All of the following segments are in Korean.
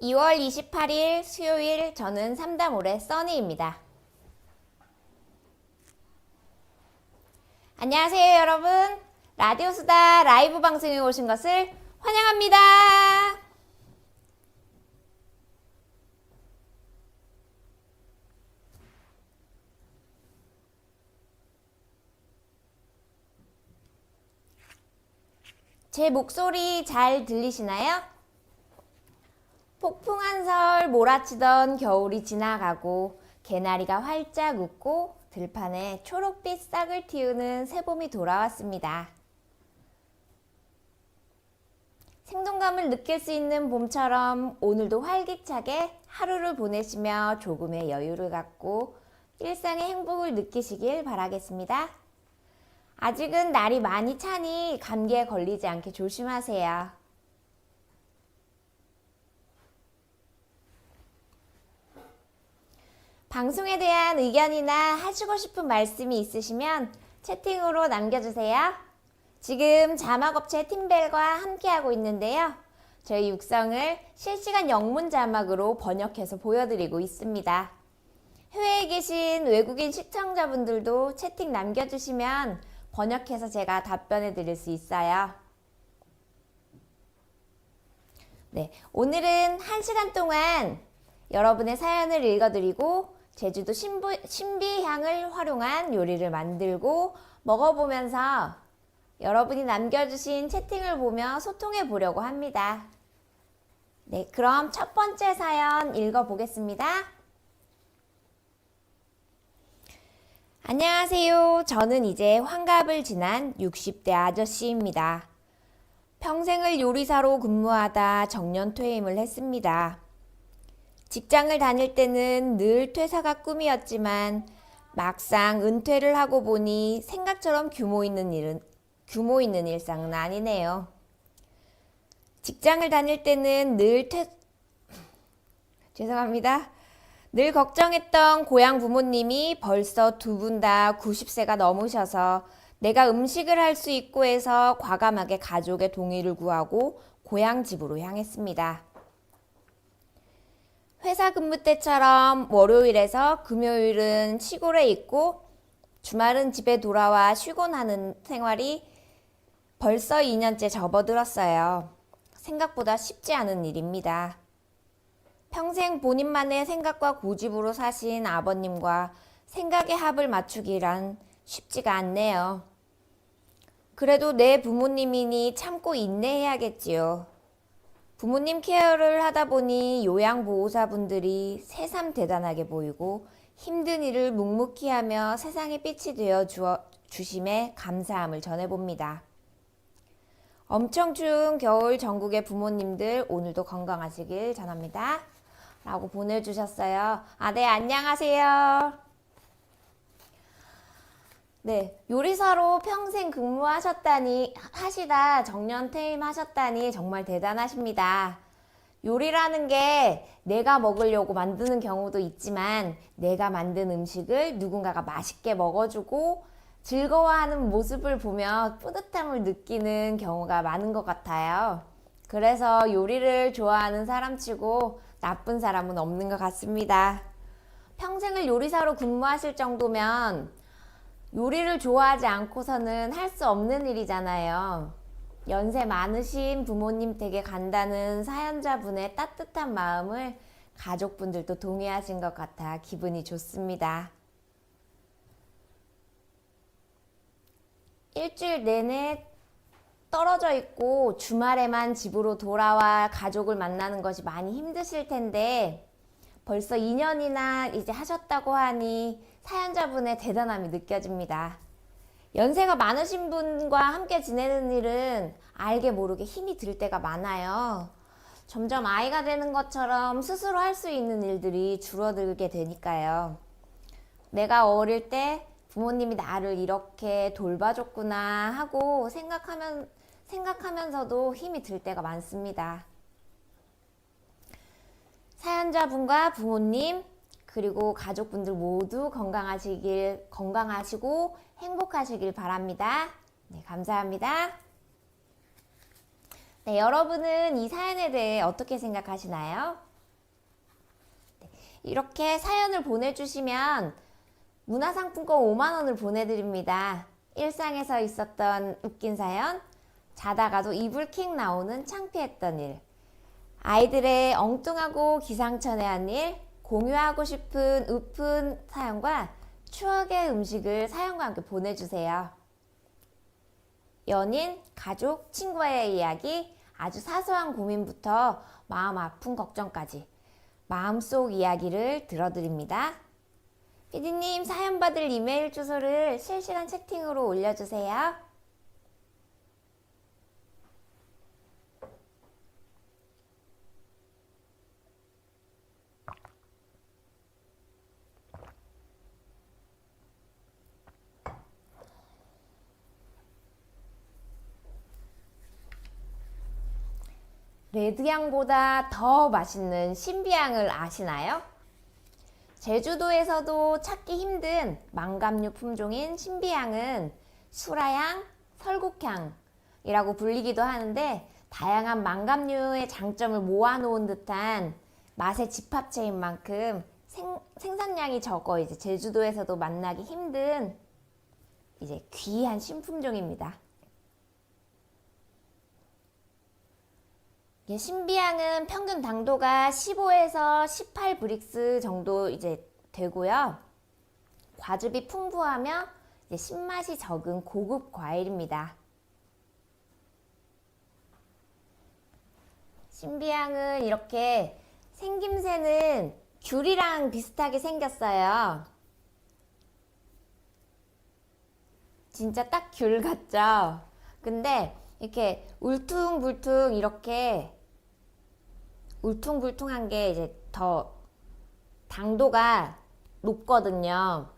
2월 28일 수요일 저는 삼담올의 써니입니다. 안녕하세요 여러분. 라디오수다 라이브 방송에 오신 것을 환영합니다. 제 목소리 잘 들리시나요? 폭풍한 설 몰아치던 겨울이 지나가고 개나리가 활짝 웃고 들판에 초록빛 싹을 틔우는 새봄이 돌아왔습니다. 생동감을 느낄 수 있는 봄처럼 오늘도 활기차게 하루를 보내시며 조금의 여유를 갖고 일상의 행복을 느끼시길 바라겠습니다. 아직은 날이 많이 차니 감기에 걸리지 않게 조심하세요. 방송에 대한 의견이나 하시고 싶은 말씀이 있으시면 채팅으로 남겨주세요. 지금 자막업체 팀벨과 함께하고 있는데요. 저희 육성을 실시간 영문 자막으로 번역해서 보여드리고 있습니다. 해외에 계신 외국인 시청자분들도 채팅 남겨주시면 번역해서 제가 답변해 드릴 수 있어요. 네, 오늘은 1시간 동안 여러분의 사연을 읽어드리고 제주도 신비향을 활용한 요리를 만들고 먹어보면서 여러분이 남겨주신 채팅을 보며 소통해 보려고 합니다. 네, 그럼 첫 번째 사연 읽어보겠습니다. 안녕하세요. 저는 이제 환갑을 지난 60대 아저씨입니다. 평생을 요리사로 근무하다 정년 퇴임을 했습니다. 직장을 다닐 때는 늘 퇴사가 꿈이었지만 막상 은퇴를 하고 보니 생각처럼 규모 있는 일상은 아니네요. 직장을 다닐 때는 죄송합니다. 늘 걱정했던 고향 부모님이 벌써 두 분 다 90세가 넘으셔서 내가 음식을 할 수 있고 해서 과감하게 가족의 동의를 구하고 고향 집으로 향했습니다. 회사 근무 때처럼 월요일에서 금요일은 시골에 있고 주말은 집에 돌아와 쉬곤 하는 생활이 벌써 2년째 접어들었어요. 생각보다 쉽지 않은 일입니다. 평생 본인만의 생각과 고집으로 사신 아버님과 생각의 합을 맞추기란 쉽지가 않네요. 그래도 내 부모님이니 참고 인내해야겠지요. 부모님 케어를 하다 보니 요양보호사분들이 새삼 대단하게 보이고 힘든 일을 묵묵히 하며 세상의 빛이 되어 주심에 감사함을 전해봅니다. 엄청 추운 겨울 전국의 부모님들 오늘도 건강하시길 전합니다. 라고 보내주셨어요. 네, 안녕하세요. 네, 요리사로 평생 하시다 정년 퇴임하셨다니 정말 대단하십니다. 요리라는 게 내가 먹으려고 만드는 경우도 있지만 내가 만든 음식을 누군가가 맛있게 먹어주고 즐거워하는 모습을 보며 뿌듯함을 느끼는 경우가 많은 것 같아요. 그래서 요리를 좋아하는 사람치고 나쁜 사람은 없는 것 같습니다. 평생을 요리사로 근무하실 정도면 요리를 좋아하지 않고서는 할 수 없는 일이잖아요. 연세 많으신 부모님 댁에 간다는 사연자분의 따뜻한 마음을 가족분들도 동의하신 것 같아 기분이 좋습니다. 일주일 내내 떨어져 있고 주말에만 집으로 돌아와 가족을 만나는 것이 많이 힘드실 텐데 벌써 2년이나 이제 하셨다고 하니 사연자분의 대단함이 느껴집니다. 연세가 많으신 분과 함께 지내는 일은 알게 모르게 힘이 들 때가 많아요. 점점 아이가 되는 것처럼 스스로 할 수 있는 일들이 줄어들게 되니까요. 내가 어릴 때 부모님이 나를 이렇게 돌봐줬구나 하고 생각하면서도 힘이 들 때가 많습니다. 사연자분과 부모님 그리고 가족분들 모두 건강하시고 행복하시길 바랍니다. 네, 감사합니다. 네, 여러분은 이 사연에 대해 어떻게 생각하시나요? 네, 이렇게 사연을 보내주시면 문화상품권 5만 원을 보내드립니다. 일상에서 있었던 웃긴 사연, 자다가도 이불킥 나오는 창피했던 일, 아이들의 엉뚱하고 기상천외한 일, 공유하고 싶은 웃픈 사연과 추억의 음식을 사연과 함께 보내주세요. 연인, 가족, 친구와의 이야기, 아주 사소한 고민부터 마음 아픈 걱정까지 마음속 이야기를 들어드립니다. 피디님, 사연 받을 이메일 주소를 실시간 채팅으로 올려주세요. 레드향보다 더 맛있는 신비향을 아시나요? 제주도에서도 찾기 힘든 망감류 품종인 신비향은 수라향, 설국향이라고 불리기도 하는데 다양한 망감류의 장점을 모아놓은 듯한 맛의 집합체인 만큼 생산량이 적어 이제 제주도에서도 만나기 힘든 이제 귀한 신품종입니다. 신비향은 평균 당도가 15에서 18 브릭스 정도 이제 되고요. 과즙이 풍부하며 이제 신맛이 적은 고급 과일입니다. 신비향은 이렇게 생김새는 귤이랑 비슷하게 생겼어요. 진짜 딱 귤 같죠? 근데 이렇게 울퉁불퉁 이렇게 울퉁불퉁한 게 이제 더 당도가 높거든요.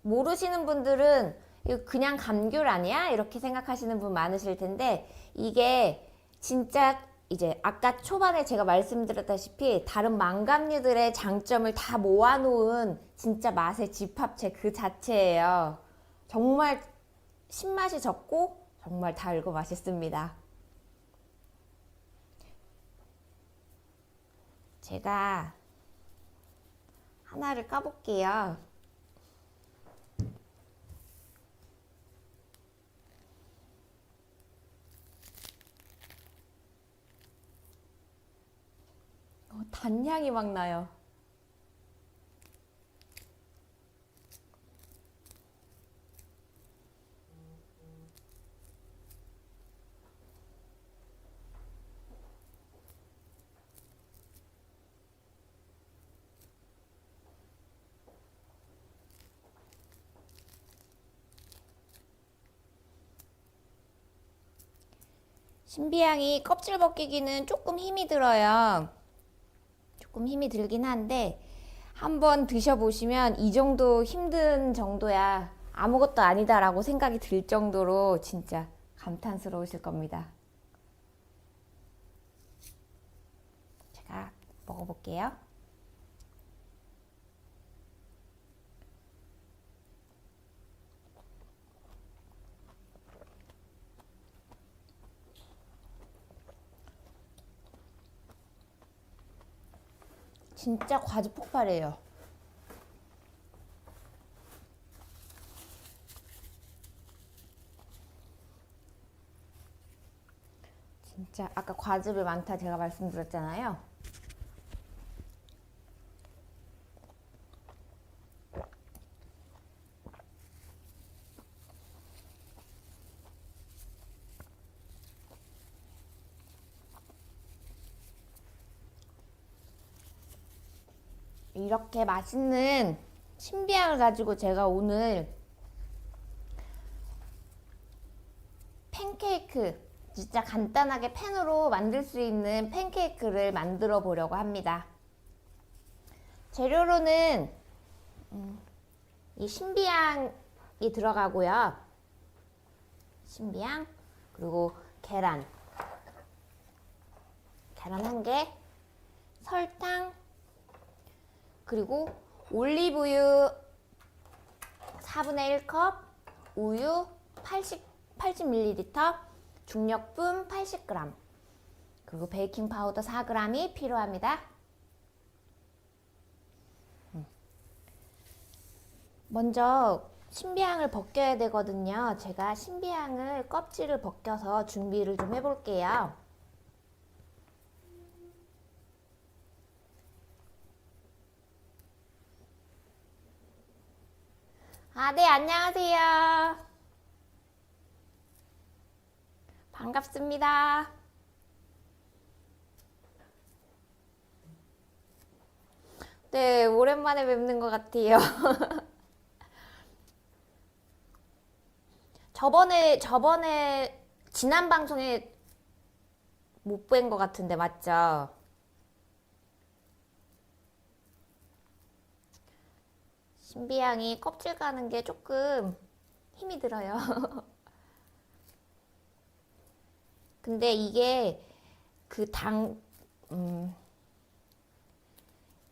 모르시는 분들은 이거 그냥 감귤 아니야? 이렇게 생각하시는 분 많으실 텐데 이게 진짜 이제 아까 초반에 제가 말씀드렸다시피 다른 망감류들의 장점을 다 모아놓은 진짜 맛의 집합체 그 자체예요. 정말 신맛이 적고 정말 달고 맛있습니다. 제가 하나를 까볼게요. 단향이 막 나요. 신비향이 껍질 벗기기는 조금 힘이 들어요. 조금 힘이 들긴 한데 한번 드셔보시면 이 정도 힘든 정도야 아무것도 아니다 라고 생각이 들 정도로 진짜 감탄스러우실 겁니다. 제가 먹어볼게요. 진짜 과즙 폭발이에요. 진짜 아까 과즙이 많다 제가 말씀드렸잖아요. 이렇게 맛있는 신비향을 가지고 제가 오늘 팬케이크 진짜 간단하게 팬으로 만들 수 있는 팬케이크를 만들어 보려고 합니다. 재료로는 이 신비향이 들어가고요. 신비향 그리고 계란 1개, 설탕 그리고 올리브유 4분의 1컵, 우유 80ml, 중력분 80g, 그리고 베이킹 파우더 4g이 필요합니다. 먼저 신비향을 벗겨야 되거든요. 제가 신비향을 껍질을 벗겨서 준비를 좀 해볼게요. 네, 안녕하세요. 반갑습니다. 네, 오랜만에 뵙는 것 같아요. 저번에 지난 방송에 못 뵌 것 같은데, 맞죠? 신비향이 껍질 까는 게 조금 힘이 들어요. 근데 이게 그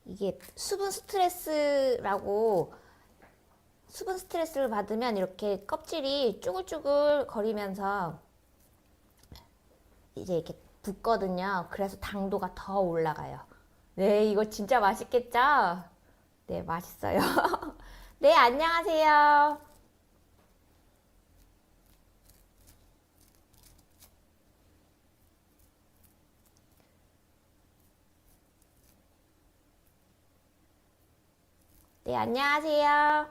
이게 수분 스트레스를 받으면 이렇게 껍질이 쭈글쭈글 거리면서 이제 이렇게 붓거든요. 그래서 당도가 더 올라가요. 네, 이거 진짜 맛있겠죠? 네, 맛있어요. 네, 안녕하세요. 네, 안녕하세요.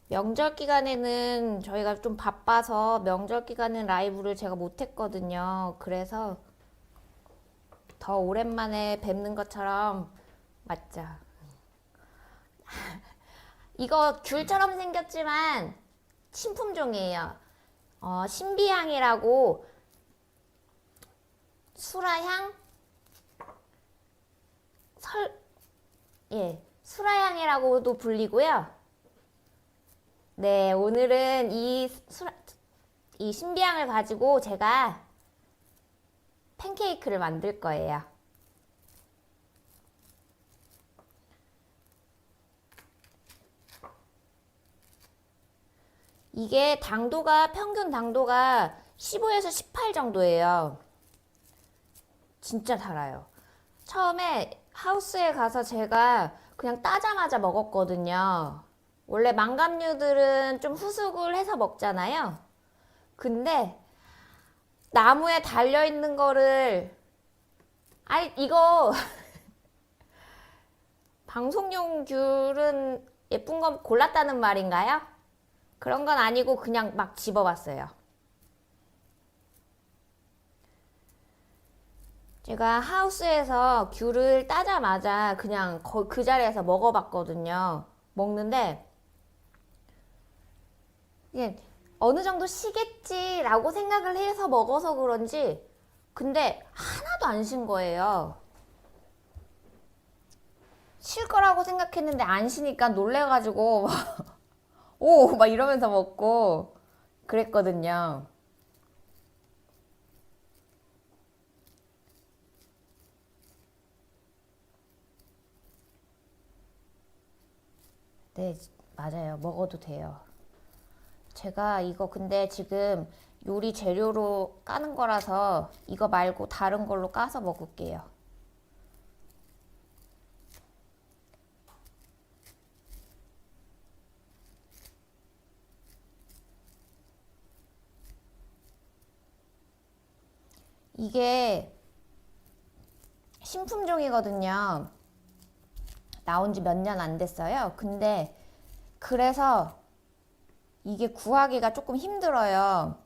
명절 기간에는 저희가 좀 바빠서 명절 기간엔 라이브를 제가 못했거든요. 그래서 더 오랜만에 뵙는 것처럼 맞죠? 이거 귤처럼 생겼지만 신품종이에요. 신비향이라고 수라향 수라향이라고도 불리고요. 네, 오늘은 이 신비향을 가지고 제가 팬케이크를 만들 거예요. 이게 평균 당도가 15에서 18 정도예요. 진짜 달아요. 처음에 하우스에 가서 제가 그냥 따자마자 먹었거든요. 원래 망감류들은 좀 후숙을 해서 먹잖아요. 근데 나무에 달려있는 거를, 이거 방송용 귤은 예쁜 거 골랐다는 말인가요? 그런 건 아니고 그냥 막 집어봤어요. 제가 하우스에서 귤을 따자마자 그냥 그 자리에서 먹어봤거든요. 먹는데 이게 어느 정도 시겠지라고 생각을 해서 먹어서 그런지 근데 하나도 안 신 거예요. 실 거라고 생각했는데 안 시니까 놀래가지고 오! 막 이러면서 먹고 그랬거든요. 네, 맞아요. 먹어도 돼요. 제가 이거 근데 지금 요리 재료로 까는 거라서 이거 말고 다른 걸로 까서 먹을게요. 이게 신품종이거든요. 나온 지 몇 년 안 됐어요. 근데 그래서 이게 구하기가 조금 힘들어요.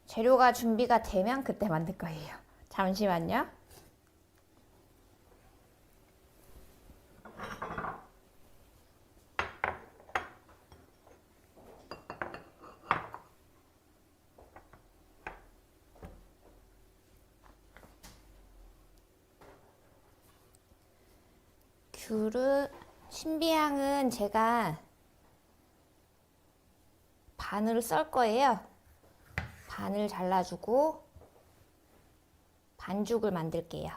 재료가 준비가 되면 그때 만들 거예요. 잠시만요. 신비향은 제가 반을 썰 거예요. 반을 잘라주고 반죽을 만들게요.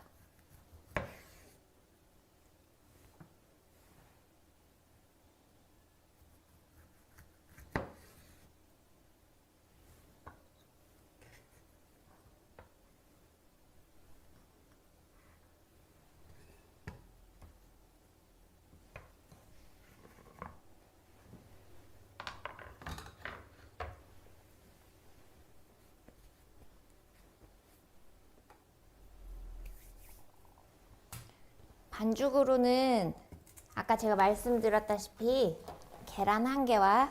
반죽으로는 아까 제가 말씀드렸다시피 계란 1개와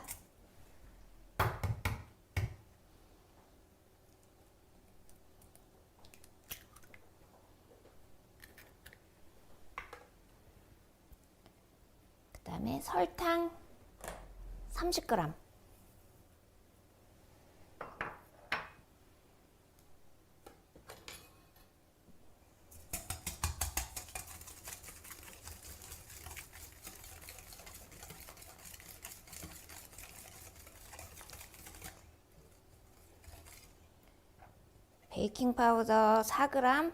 그다음에 설탕 30g, 베이킹 파우더 4g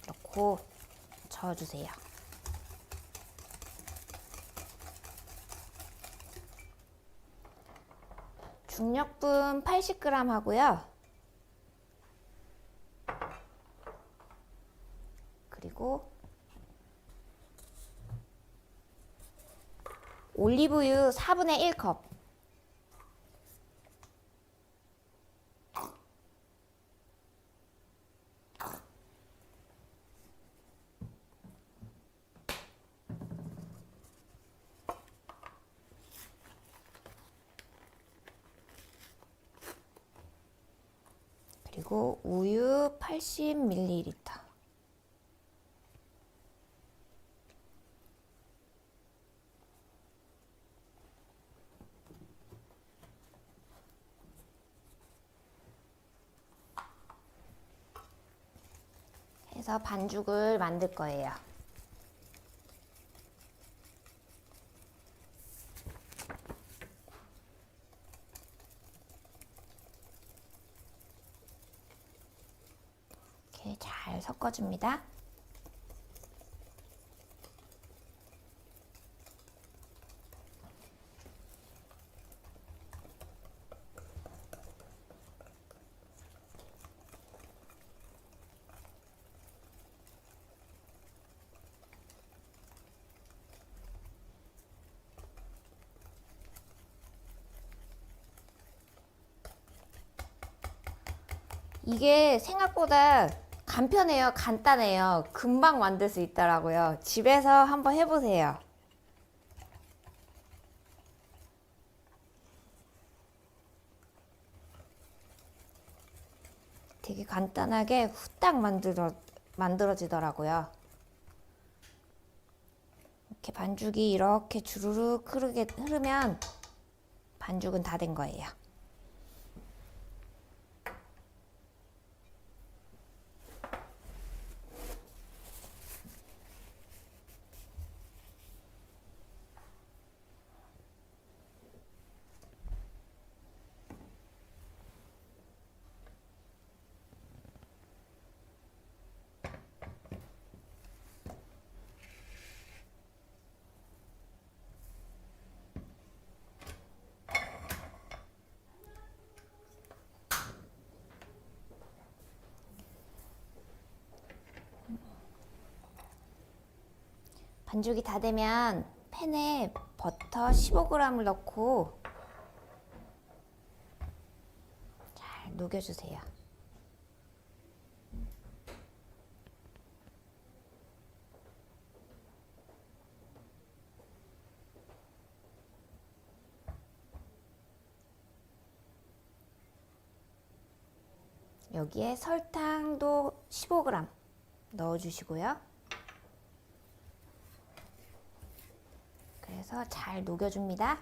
넣고 저어주세요. 중력분 80g 하고요. 그리고 올리브유 4분의 1컵, 그리고 우유 80ml, 해서 반죽을 만들 거예요. 이렇게 잘 섞어줍니다. 이게 생각보다 간편해요. 간단해요. 금방 만들 수 있더라고요. 집에서 한번 해보세요. 되게 간단하게 후딱 만들어지더라고요. 이렇게 반죽이 이렇게 주르륵 흐르면 반죽은 다 된 거예요. 반죽이 다 되면 팬에 버터 15g을 넣고 잘 녹여주세요. 여기에 설탕도 15g 넣어주시고요. 그래서 잘 녹여줍니다.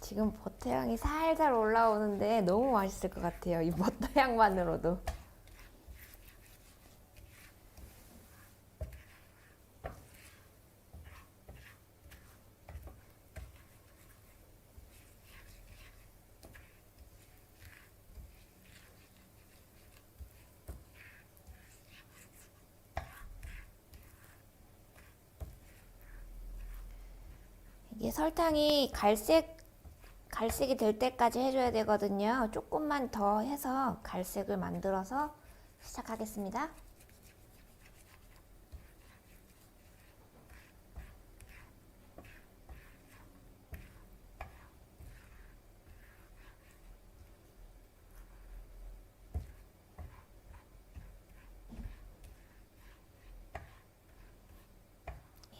지금 버터 향이 살살 올라오는데 너무 맛있을 것 같아요. 이 버터 향만으로도. 설탕이 갈색이 될 때까지 해줘야 되거든요. 조금만 더 해서 갈색을 만들어서 시작하겠습니다.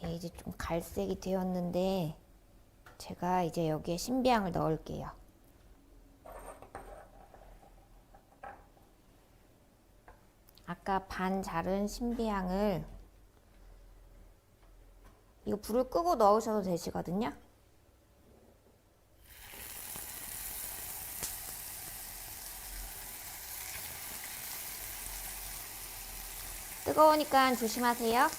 예, 이제 좀 갈색이 되었는데 제가 이제 여기에 신비향을 넣을게요. 아까 반 자른 신비향을 이거 불을 끄고 넣으셔도 되시거든요. 뜨거우니까 조심하세요.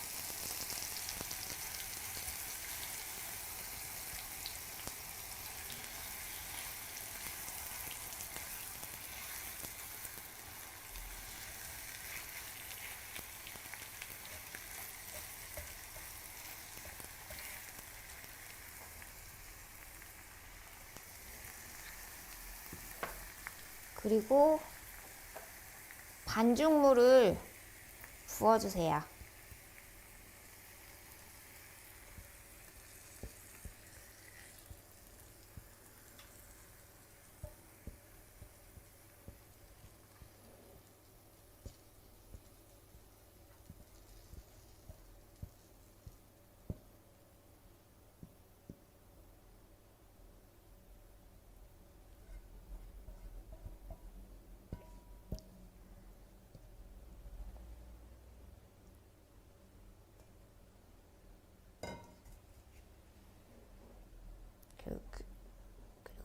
그리고 반죽물을 부어주세요.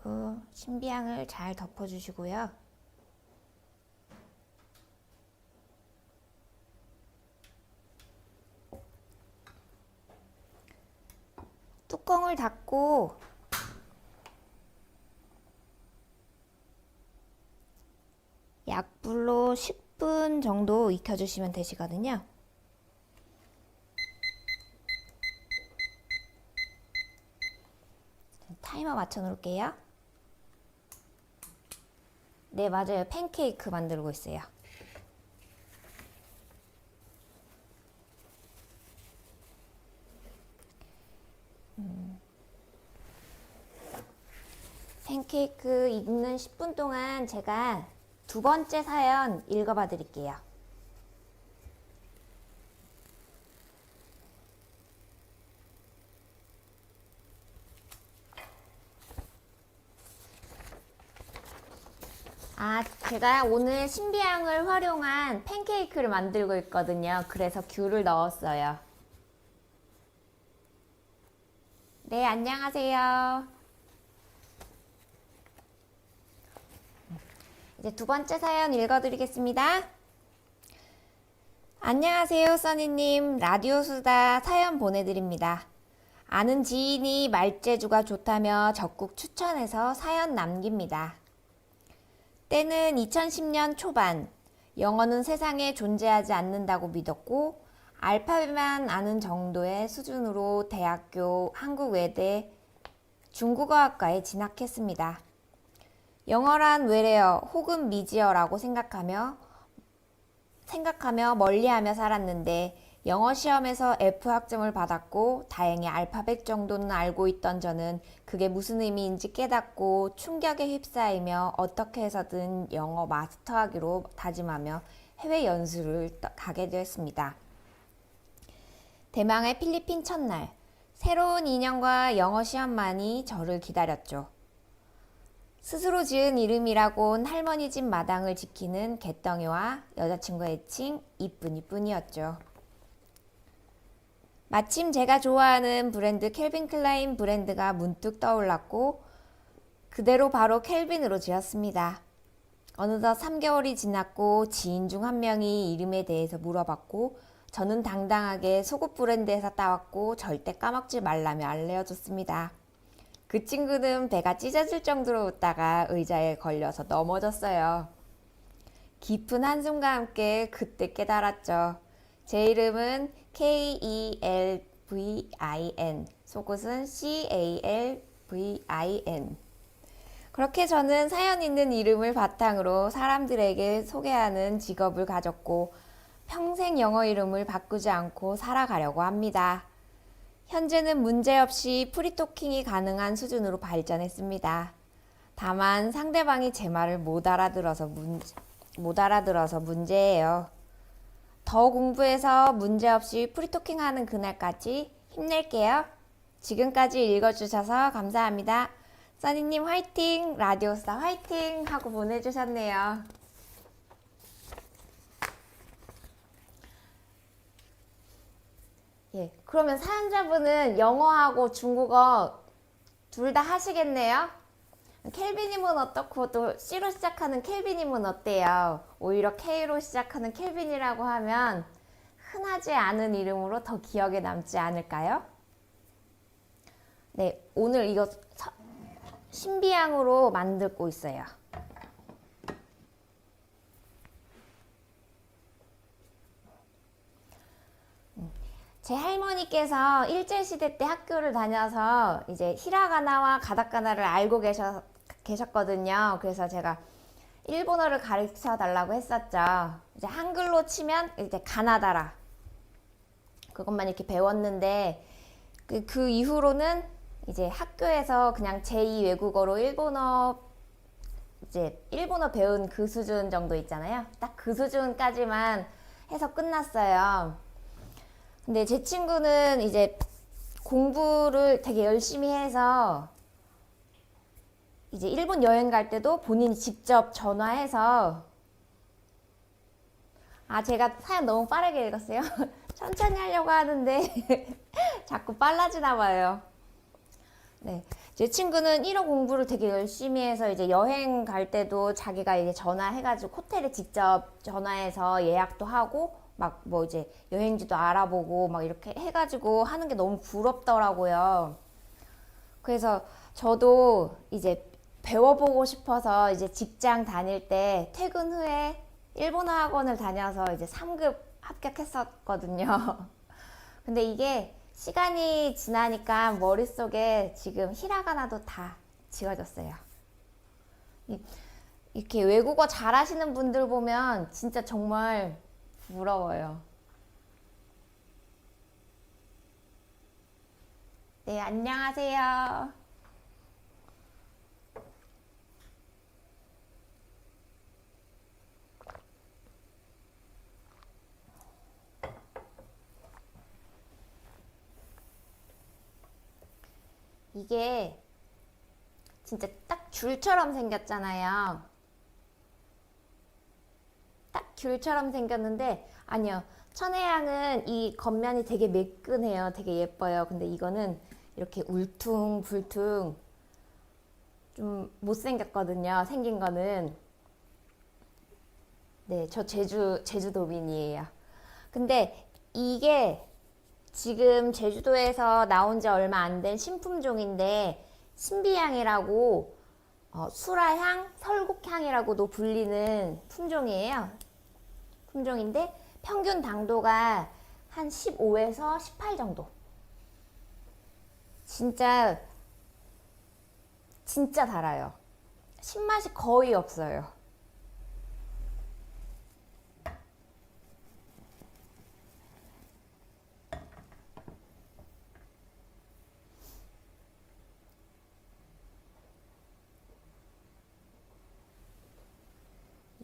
그리고 신비향을 잘 덮어주시고요. 뚜껑을 닫고 약불로 10분 정도 익혀주시면 되시거든요. 타이머 맞춰 놓을게요. 네, 맞아요. 팬케이크 만들고 있어요. 팬케이크 익는 10분 동안 제가 두 번째 사연 읽어봐 드릴게요. 제가 오늘 신비향을 활용한 팬케이크를 만들고 있거든요. 그래서 귤을 넣었어요. 네, 안녕하세요. 이제 두 번째 사연 읽어드리겠습니다. 안녕하세요, 써니님. 라디오 수다 사연 보내드립니다. 아는 지인이 말재주가 좋다며 적극 추천해서 사연 남깁니다. 때는 2010년 초반, 영어는 세상에 존재하지 않는다고 믿었고 알파벳만 아는 정도의 수준으로 대학교 한국외대 중국어학과에 진학했습니다. 영어란 외래어 혹은 미지어라고 생각하며 멀리하며 살았는데 영어 시험에서 F 학점을 받았고 다행히 알파벳 정도는 알고 있던 저는 그게 무슨 의미인지 깨닫고 충격에 휩싸이며 어떻게 해서든 영어 마스터하기로 다짐하며 해외 연수를 가게 되었습니다. 대망의 필리핀 첫날, 새로운 인연과 영어 시험만이 저를 기다렸죠. 스스로 지은 이름이라곤 할머니 집 마당을 지키는 개덩이와 여자친구의 애칭 이쁜이뿐이었죠. 마침 제가 좋아하는 브랜드 캘빈 클라인 브랜드가 문득 떠올랐고 그대로 바로 캘빈으로 지었습니다. 어느덧 3개월이 지났고 지인 중 한 명이 이름에 대해서 물어봤고 저는 당당하게 속옷 브랜드에서 따왔고 절대 까먹지 말라며 알려줬습니다. 그 친구는 배가 찢어질 정도로 웃다가 의자에 걸려서 넘어졌어요. 깊은 한숨과 함께 그때 깨달았죠. 제 이름은 Kelvin, 속옷은 CALVIN. 그렇게 저는 사연 있는 이름을 바탕으로 사람들에게 소개하는 직업을 가졌고 평생 영어 이름을 바꾸지 않고 살아가려고 합니다. 현재는 문제없이 프리토킹이 가능한 수준으로 발전했습니다. 다만 상대방이 제 말을 못 알아들어서 문제예요. 더 공부해서 문제없이 프리토킹 하는 그날까지 힘낼게요. 지금까지 읽어주셔서 감사합니다. 써니님 화이팅! 라디오스타 화이팅! 하고 보내주셨네요. 예, 그러면 사연자분은 영어하고 중국어 둘 다 하시겠네요? 켈비님은 어떻고 또 C로 시작하는 켈비님은 어때요? 오히려 K로 시작하는 켈빈이라고 하면 흔하지 않은 이름으로 더 기억에 남지 않을까요? 네, 오늘 이거 신비향으로 만들고 있어요. 제 할머니께서 일제시대 때 학교를 다녀서 이제 히라가나와 가다카나를 알고 계셨거든요. 그래서 제가 일본어를 가르쳐 달라고 했었죠. 이제 한글로 치면 이제 가나다라. 그것만 이렇게 배웠는데 그 이후로는 이제 학교에서 그냥 제2 외국어로 일본어 배운 그 수준 정도 있잖아요. 딱 그 수준까지만 해서 끝났어요. 근데 제 친구는 이제 공부를 되게 열심히 해서 이제 일본 여행 갈 때도 본인이 직접 전화해서 제가 사연 너무 빠르게 읽었어요. 천천히 하려고 하는데 자꾸 빨라지나 봐요. 네. 제 친구는 1호 공부를 되게 열심히 해서 이제 여행 갈 때도 자기가 이제 전화해가지고 호텔에 직접 전화해서 예약도 하고 막 뭐 이제 여행지도 알아보고 막 이렇게 해가지고 하는 게 너무 부럽더라고요. 그래서 저도 이제 배워보고 싶어서 이제 직장 다닐 때 퇴근 후에 일본어 학원을 다녀서 이제 3급 합격했었거든요. 근데 이게 시간이 지나니까 머릿속에 지금 히라가나도 다 지워졌어요. 이렇게 외국어 잘하시는 분들 보면 진짜 정말 부러워요. 네, 안녕하세요. 이게 진짜 딱 귤처럼 생겼잖아요. 딱 귤처럼 생겼는데 아니요. 천혜향은 이 겉면이 되게 매끈해요. 되게 예뻐요. 근데 이거는 이렇게 울퉁불퉁 좀 못생겼거든요. 생긴 거는. 네, 저 제주도민이에요. 근데 이게 지금 제주도에서 나온 지 얼마 안 된 신품종인데 신비향이라고 수라향, 설국향이라고도 불리는 품종인데 평균 당도가 한 15에서 18 정도. 진짜 달아요. 신맛이 거의 없어요.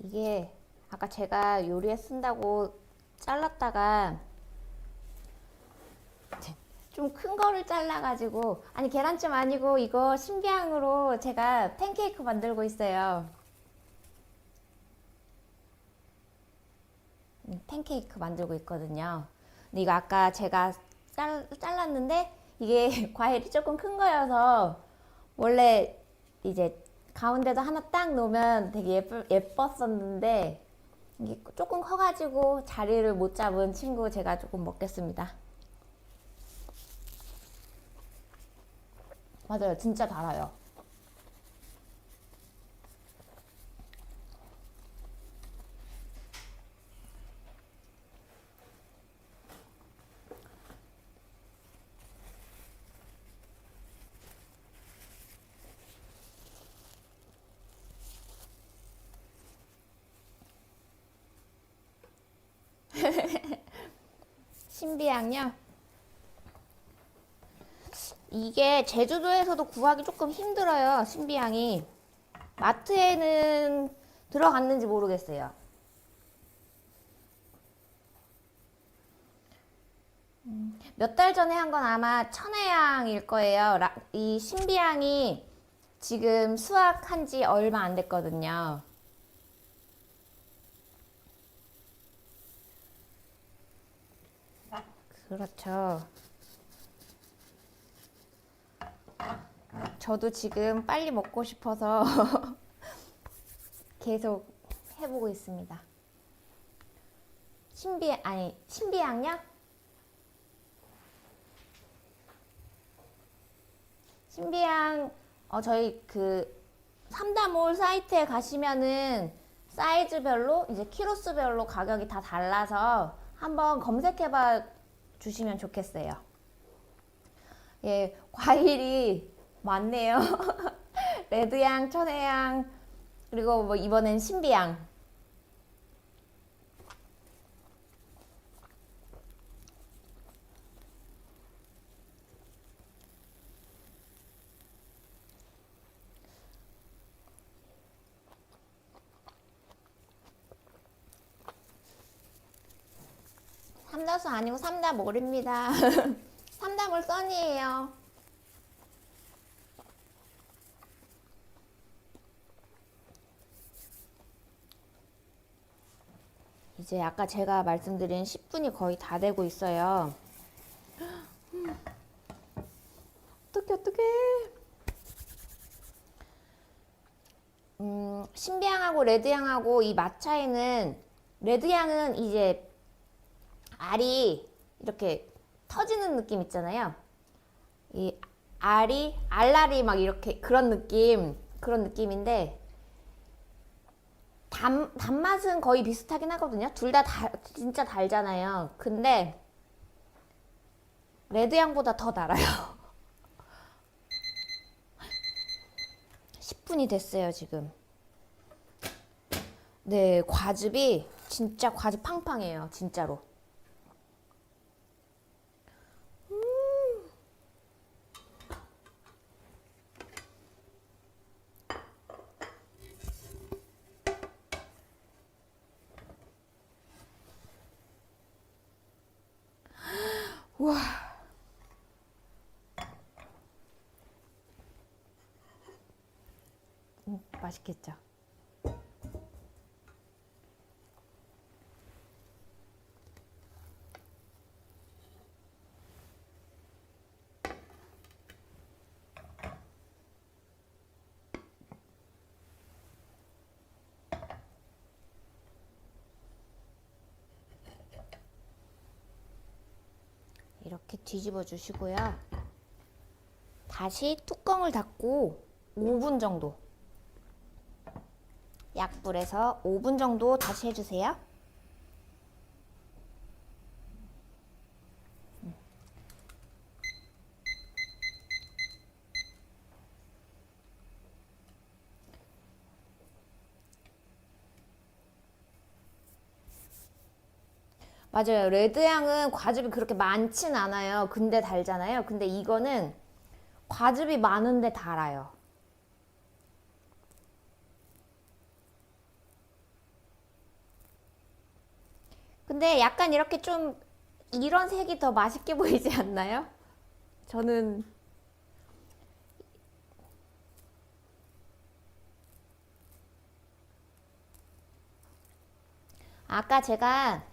이게 아까 제가 요리에 쓴다고 잘랐다가 좀 큰 거를 잘라가지고 아니 계란찜 아니고 이거 신비향으로 제가 팬케이크 만들고 있어요. 팬케이크 만들고 있거든요. 근데 이거 아까 제가 잘랐는데 이게 과일이 조금 큰 거여서 원래 이제 가운데도 하나 딱 놓으면 되게 예뻤었는데 이게 조금 커가지고 자리를 못 잡은 친구 제가 조금 먹겠습니다. 맞아요. 진짜 달아요. 신비향요. 이게 제주도에서도 구하기 조금 힘들어요. 신비향이. 마트에는 들어갔는지 모르겠어요. 몇 달 전에 한 건 아마 천혜향일 거예요. 이 신비향이 지금 수확한 지 얼마 안 됐거든요. 그렇죠. 저도 지금 빨리 먹고 싶어서 계속 해보고 있습니다. 신비향요? 신비향, 저희 그 삼다몰 사이트에 가시면은 사이즈별로, 이제 키로수별로 가격이 다 달라서 한번 검색해봐 주시면 좋겠어요. 예, 과일이 많네요. 레드향, 천혜향, 그리고 뭐 이번엔 신비향. 삼다수 아니고 삼다몰입니다. 삼다몰 써니예요. 이제 아까 제가 말씀드린 10분이 거의 다 되고 있어요. 어떡해. 신비향하고 레드향하고 이 맛 차이는, 레드향은 이제 알이 이렇게 터지는 느낌 있잖아요. 이 알알이 막 이렇게 그런 느낌인데, 단맛은 거의 비슷하긴 하거든요. 둘 다 진짜 달잖아요. 근데 레드향보다 더 달아요. 10분이 됐어요, 지금. 네, 과즙이 진짜 과즙 팡팡해요, 진짜로. 우와. 맛있겠죠? 이렇게 뒤집어 주시고요. 다시 뚜껑을 닫고 5분 정도, 약불에서 5분 정도 다시 해주세요. 맞아요. 레드향은 과즙이 그렇게 많진 않아요. 근데 달잖아요. 근데 이거는 과즙이 많은데 달아요. 근데 약간 이렇게 좀 이런 색이 더 맛있게 보이지 않나요? 저는 아까 제가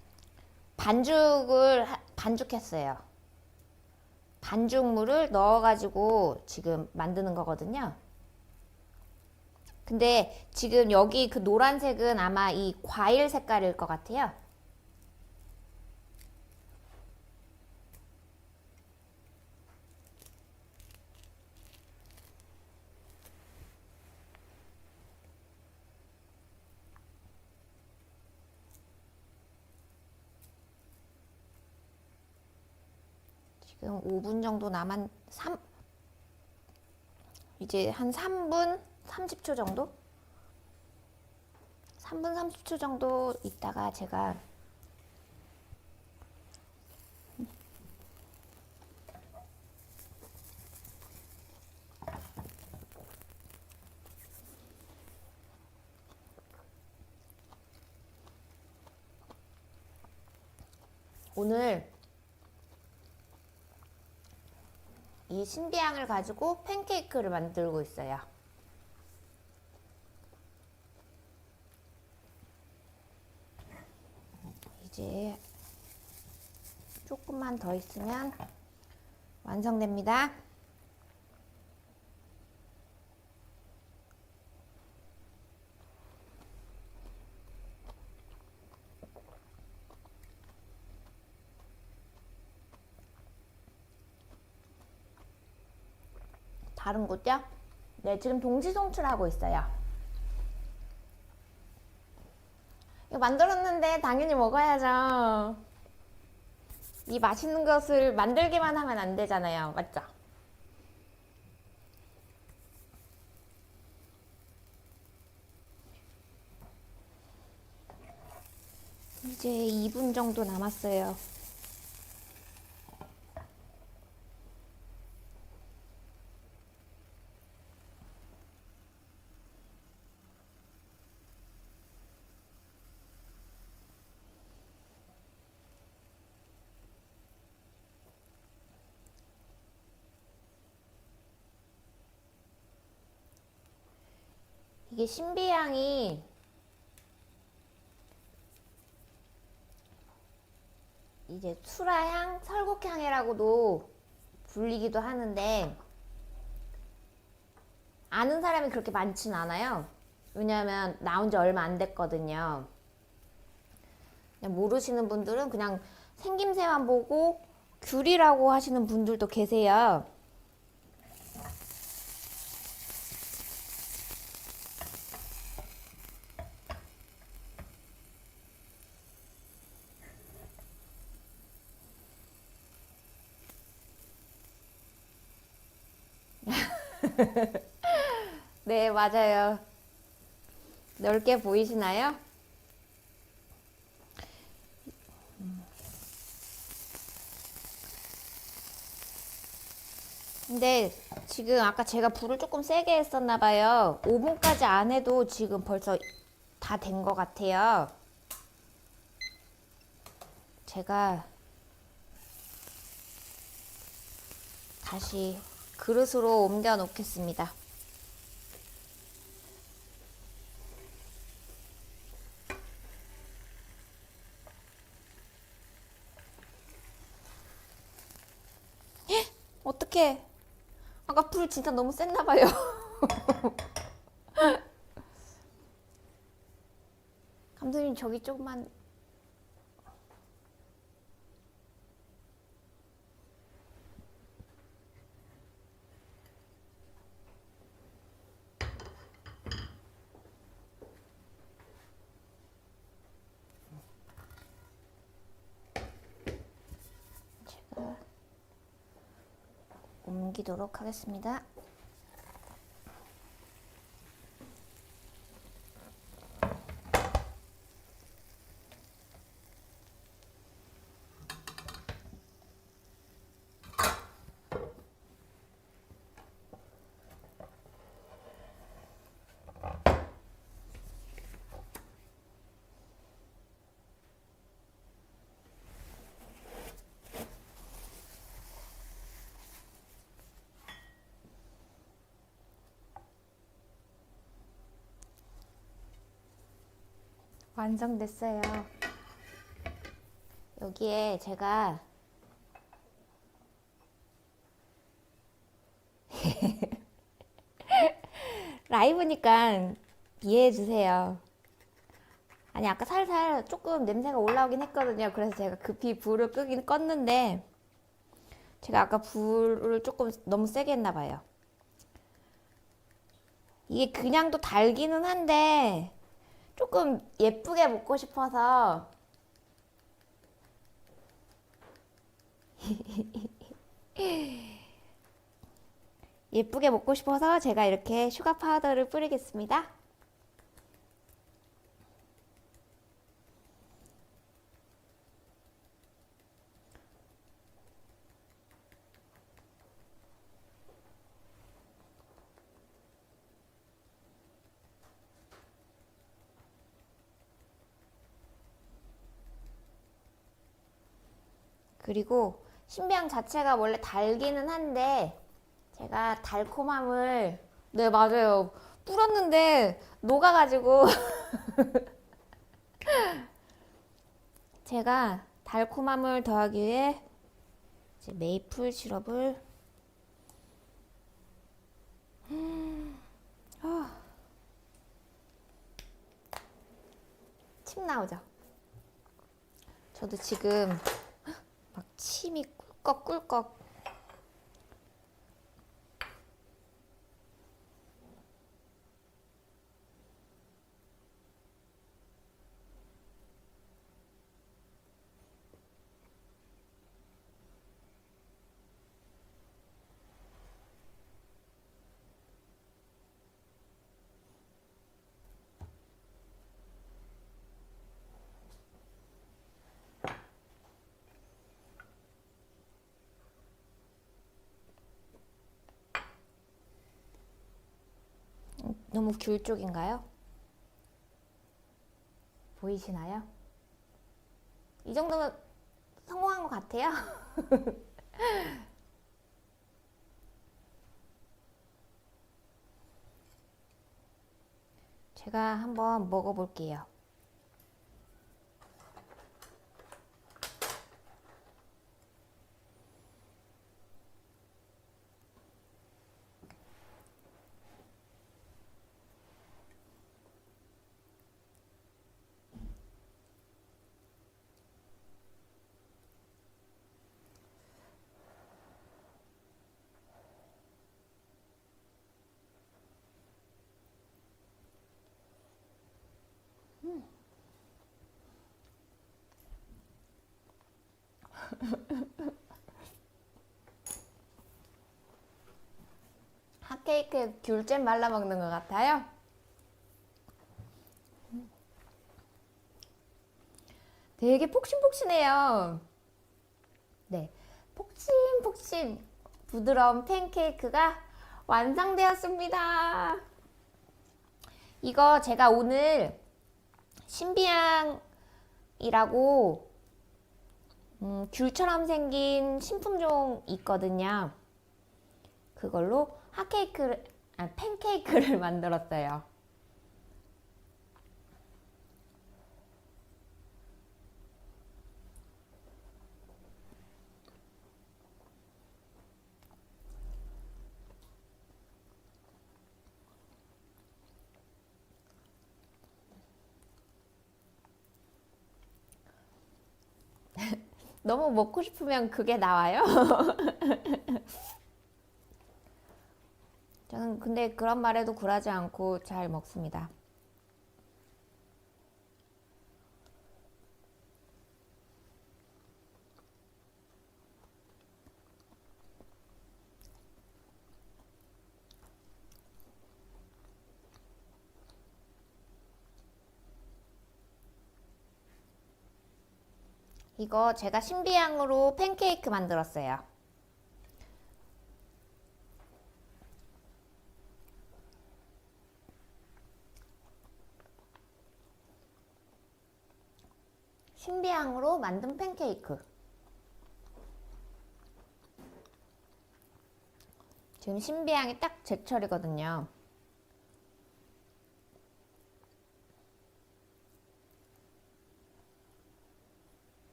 반죽했어요. 반죽물을 넣어가지고 지금 만드는 거거든요. 근데 지금 여기 그 노란색은 아마 이 과일 색깔일 것 같아요. 지금 5분 정도 이제 한 3분 30초 정도? 3분 30초 정도 있다가 제가 오늘 이 신비향을 가지고 팬케이크를 만들고 있어요. 이제 조금만 더 있으면 완성됩니다. 다른 곳요? 네, 지금 동시 송출하고 있어요. 이거 만들었는데 당연히 먹어야죠. 이 맛있는 것을 만들기만 하면 안 되잖아요. 맞죠? 이제 2분 정도 남았어요. 이게 신비향이 이제 수라향, 설국향이라고도 불리기도 하는데 아는 사람이 그렇게 많진 않아요. 왜냐하면 나온 지 얼마 안 됐거든요. 그냥 모르시는 분들은 그냥 생김새만 보고 귤이라고 하시는 분들도 계세요. 네, 맞아요. 넓게 보이시나요? 근데 지금 아까 제가 불을 조금 세게 했었나 봐요. 5분까지 안 해도 지금 벌써 다 된 것 같아요. 제가 다시 그릇으로 옮겨 놓겠습니다. 어떡해. 아까 불 진짜 너무 셌나 봐요. 감독님 저기 조금만. 제가 옮기도록 하겠습니다. 완성됐어요. 여기에 제가 라이브니까 이해해 주세요. 아니 아까 살살 조금 냄새가 올라오긴 했거든요. 그래서 제가 급히 불을 끄긴 껐는데 제가 아까 불을 조금 너무 세게 했나 봐요. 이게 그냥도 달기는 한데 조금 예쁘게 먹고 싶어서 예쁘게 먹고 싶어서 제가 이렇게 슈가 파우더를 뿌리겠습니다. 그리고 신비향 자체가 원래 달기는 한데 제가 달콤함을 네 맞아요 뿌렸는데 녹아가지고 제가 달콤함을 더하기 위해 이제 메이플 시럽을 침 나오죠? 저도 지금 막 침이 꿀꺽꿀꺽. 너무 귤 쪽인가요? 보이시나요? 이 정도면 성공한 것 같아요. 제가 한번 먹어볼게요. 핫케이크에 귤잼 말라 먹는 것 같아요. 되게 폭신폭신해요. 네, 폭신폭신 부드러운 팬케이크가 완성되었습니다. 이거 제가 오늘 신비향이라고 귤처럼 생긴 신품종 있거든요. 그걸로 팬케이크를 만들었어요. 너무 먹고 싶으면 그게 나와요. 저는 근데 그런 말에도 굴하지 않고 잘 먹습니다. 이거 제가 신비향으로 팬케이크 만들었어요. 신비향으로 만든 팬케이크. 지금 신비향이 딱 제철이거든요.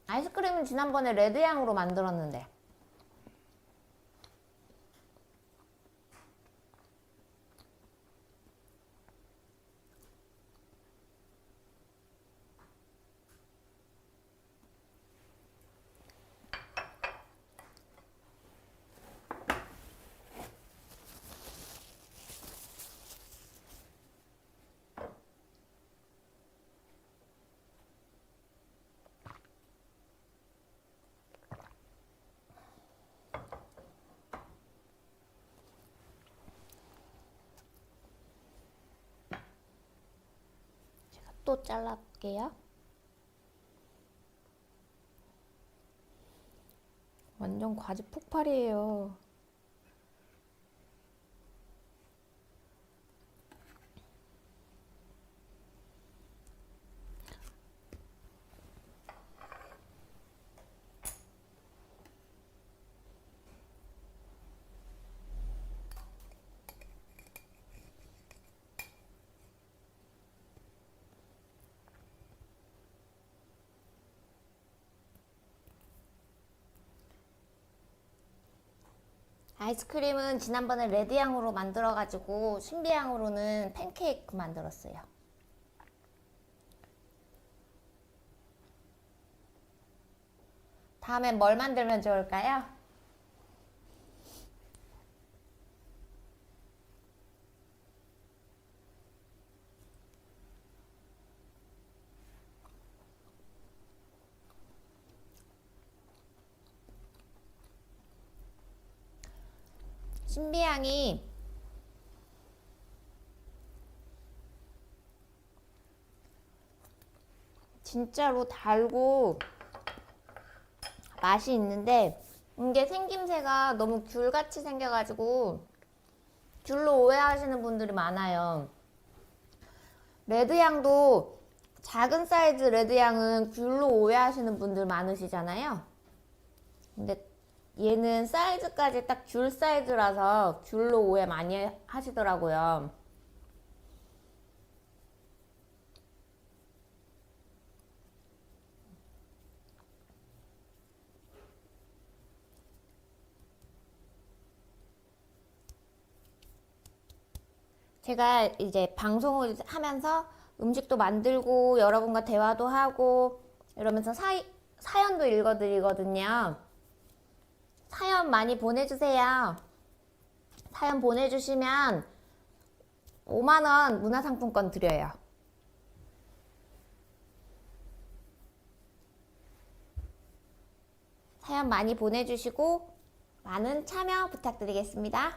아이스크림은 지난번에 레드향으로 만들었는데. 또 잘라볼게요. 완전 과즙 폭발이에요. 아이스크림은 지난번에 레드향으로 만들어가지고 신비향으로는 팬케이크 만들었어요. 다음엔 뭘 만들면 좋을까요? 신비향이 진짜로 달고 맛이 있는데 이게 생김새가 너무 귤같이 생겨가지고 귤로 오해하시는 분들이 많아요. 레드향도 작은 사이즈 레드향은 귤로 오해하시는 분들 많으시잖아요. 근데 얘는 사이즈까지 딱 귤 사이즈라서 귤로 오해 많이 하시더라고요. 제가 이제 방송을 하면서 음식도 만들고 여러분과 대화도 하고 이러면서 사연도 읽어드리거든요. 사연 많이 보내주세요. 사연 보내주시면 5만원 문화상품권 드려요. 사연 많이 보내주시고 많은 참여 부탁드리겠습니다.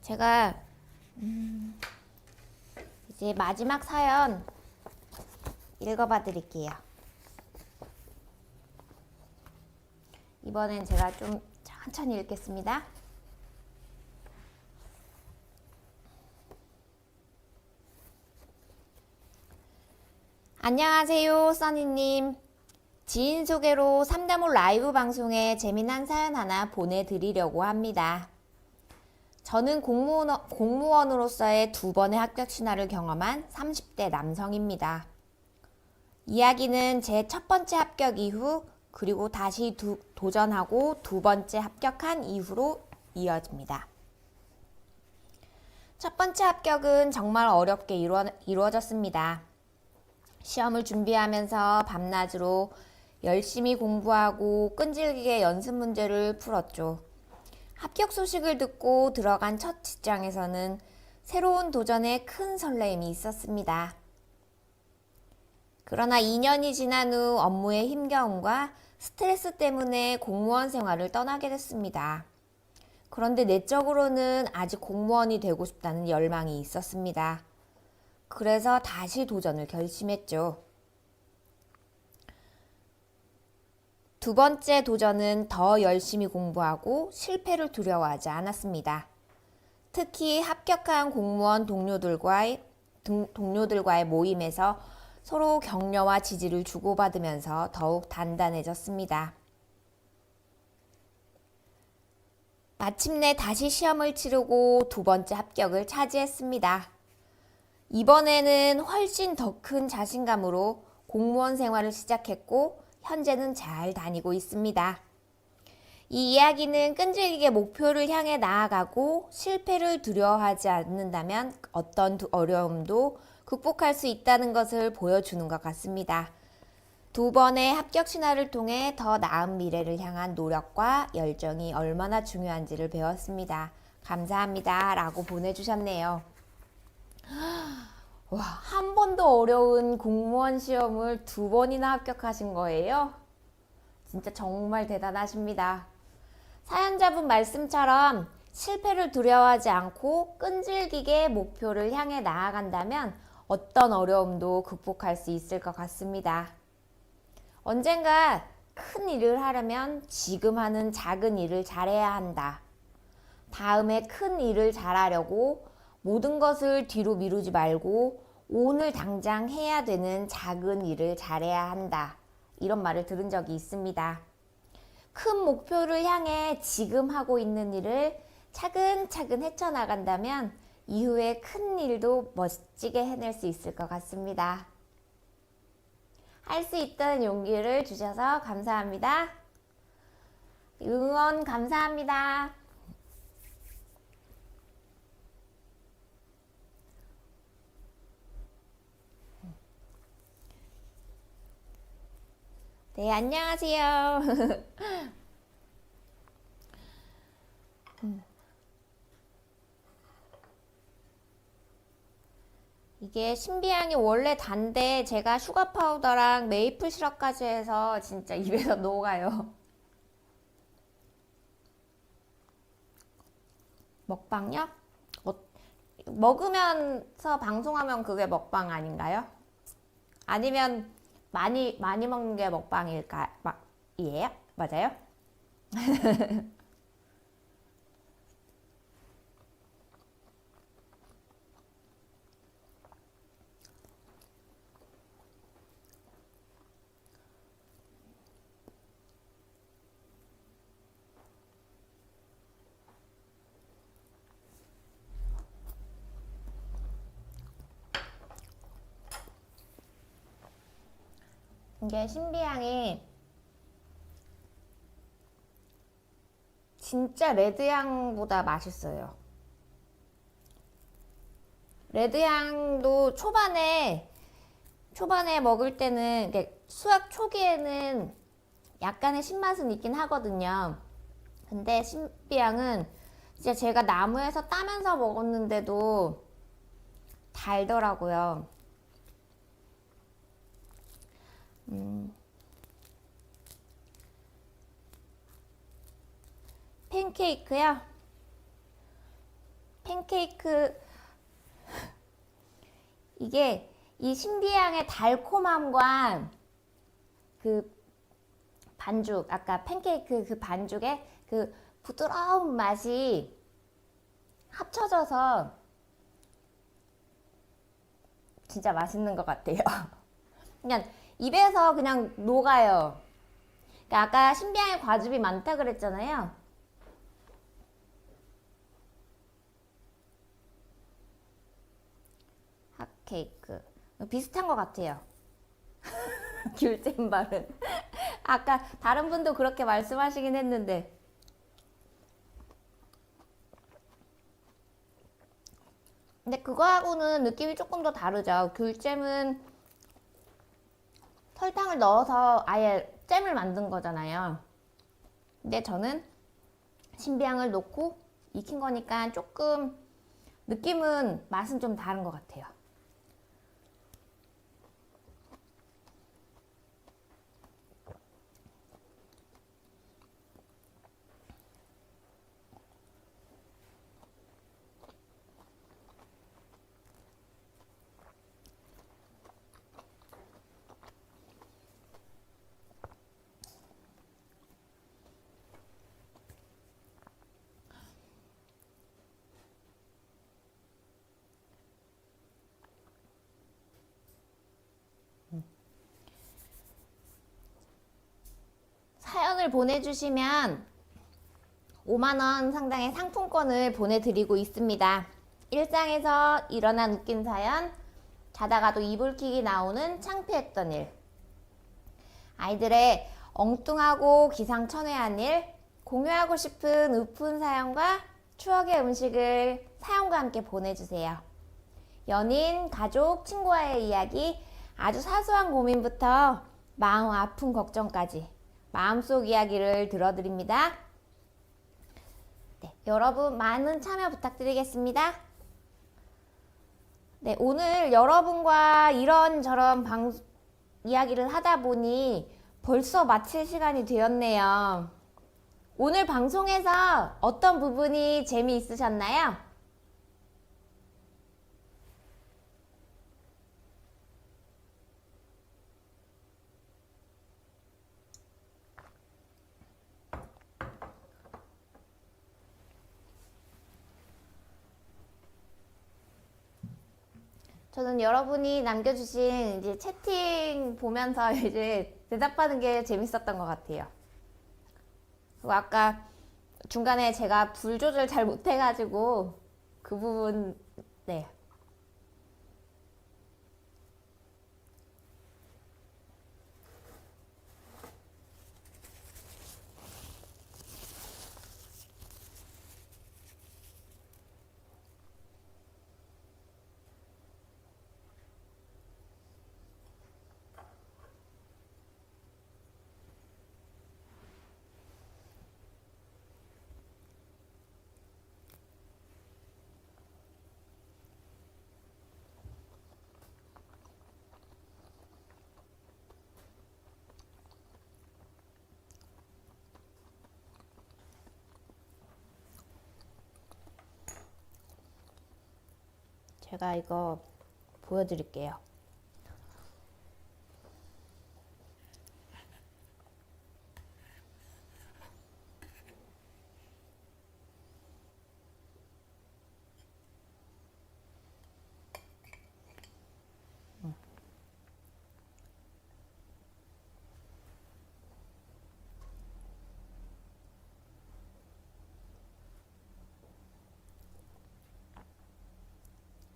제가 이제 마지막 사연 읽어봐 드릴게요. 이번엔 제가 좀 천천히 읽겠습니다. 안녕하세요, 써니님. 지인 소개로 삼다몰 라이브 방송에 재미난 사연 하나 보내드리려고 합니다. 저는 공무원으로서의 2번의 합격 신화를 경험한 30대 남성입니다. 이야기는 제 첫 번째 합격 이후 그리고 다시 도전하고 2번째 합격한 이후로 이어집니다. 첫 번째 합격은 정말 어렵게 이루어졌습니다. 시험을 준비하면서 밤낮으로 열심히 공부하고 끈질기게 연습 문제를 풀었죠. 합격 소식을 듣고 들어간 첫 직장에서는 새로운 도전에 큰 설레임이 있었습니다. 그러나 2년이 지난 후 업무의 힘겨움과 스트레스 때문에 공무원 생활을 떠나게 됐습니다. 그런데 내적으로는 아직 공무원이 되고 싶다는 열망이 있었습니다. 그래서 다시 도전을 결심했죠. 2번째 도전은 더 열심히 공부하고 실패를 두려워하지 않았습니다. 특히 합격한 공무원 동료들과의 모임에서 서로 격려와 지지를 주고받으면서 더욱 단단해졌습니다. 마침내 다시 시험을 치르고 2번째 합격을 차지했습니다. 이번에는 훨씬 더 큰 자신감으로 공무원 생활을 시작했고 현재는 잘 다니고 있습니다. 이 이야기는 끈질기게 목표를 향해 나아가고 실패를 두려워하지 않는다면 어떤 어려움도 극복할 수 있다는 것을 보여주는 것 같습니다. 2번의 합격 신화를 통해 더 나은 미래를 향한 노력과 열정이 얼마나 중요한지를 배웠습니다. 감사합니다. 라고 보내주셨네요. 와, 한 번도 어려운 공무원 시험을 2번이나 합격하신 거예요? 진짜 정말 대단하십니다. 사연자분 말씀처럼 실패를 두려워하지 않고 끈질기게 목표를 향해 나아간다면 어떤 어려움도 극복할 수 있을 것 같습니다. 언젠가 큰 일을 하려면 지금 하는 작은 일을 잘해야 한다. 다음에 큰 일을 잘하려고 모든 것을 뒤로 미루지 말고 오늘 당장 해야 되는 작은 일을 잘해야 한다. 이런 말을 들은 적이 있습니다. 큰 목표를 향해 지금 하고 있는 일을 차근차근 헤쳐나간다면 이후에 큰 일도 멋지게 해낼 수 있을 것 같습니다. 할 수 있다는 용기를 주셔서 감사합니다. 응원 감사합니다. 네, 안녕하세요. 이게 신비향이 원래 단데 제가 슈가 파우더랑 메이플 시럽까지 해서 진짜 입에서 녹아요. 먹방요? 먹으면서 방송하면 그게 먹방 아닌가요? 아니면 많이 먹는 게 먹방일까? 이에요? 맞아요? 이게 신비향이 진짜 레드향보다 맛있어요. 레드향도 초반에 먹을 때는 수확 초기에는 약간의 신맛은 있긴 하거든요. 근데 신비향은 진짜 제가 나무에서 따면서 먹었는데도 달더라고요. 팬케이크요? 팬케이크 이게 이 신비향의 달콤함과 그 반죽 아까 팬케이크 그 반죽의 그 부드러운 맛이 합쳐져서 진짜 맛있는 것 같아요. 그냥 입에서 그냥 녹아요. 그러니까 아까 신비향의 과즙이 많다 그랬잖아요. 핫케이크 비슷한 것 같아요. 귤잼 발은 아까 다른 분도 그렇게 말씀하시긴 했는데 근데 그거하고는 느낌이 조금 더 다르죠. 귤잼은 설탕을 넣어서 아예 잼을 만든 거잖아요. 근데 저는 신비향을 넣고 익힌 거니까 조금 느낌은 맛은 좀 다른 것 같아요. 사연을 보내주시면 5만원 상당의 상품권을 보내드리고 있습니다. 일상에서 일어난 웃긴 사연, 자다가도 이불킥이 나오는 창피했던 일, 아이들의 엉뚱하고 기상천외한 일, 공유하고 싶은 우픈 사연과 추억의 음식을 사연과 함께 보내주세요. 연인, 가족, 친구와의 이야기, 아주 사소한 고민부터 마음 아픈 걱정까지 마음속 이야기를 들어드립니다. 네, 여러분 많은 참여 부탁드리겠습니다. 네, 오늘 여러분과 이런저런 이야기를 하다 보니 벌써 마칠 시간이 되었네요. 오늘 방송에서 어떤 부분이 재미있으셨나요? 저는 여러분이 남겨주신 이제 채팅 보면서 이제 대답하는 게 재밌었던 것 같아요. 그리고 아까 중간에 제가 불 조절 잘 못해가지고 그 부분, 네. 제가 이거 보여드릴게요.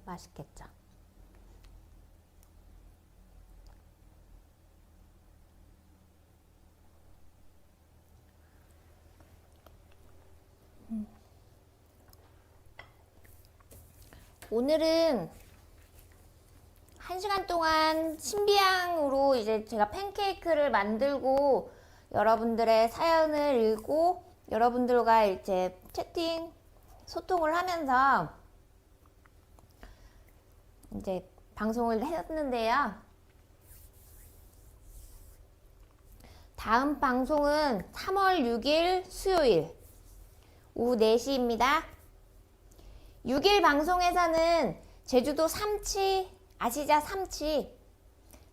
맛있겠죠? 오늘은 1시간 동안 신비향으로 이제 제가 팬케이크를 만들고 여러분들의 사연을 읽고 여러분들과 이제 채팅 소통을 하면서 이제 방송을 했는데요. 다음 방송은 3월 6일 수요일 오후 4시입니다. 6일 방송에서는 제주도 삼치 아시죠? 삼치.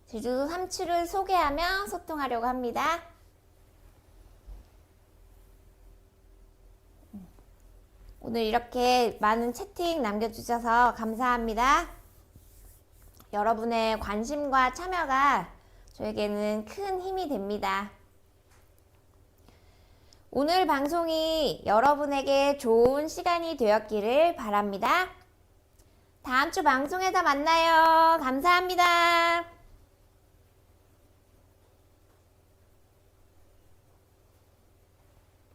제주도 삼치를 소개하며 소통하려고 합니다. 오늘 이렇게 많은 채팅 남겨주셔서 감사합니다. 여러분의 관심과 참여가 저에게는 큰 힘이 됩니다. 오늘 방송이 여러분에게 좋은 시간이 되었기를 바랍니다. 다음 주 방송에서 만나요. 감사합니다.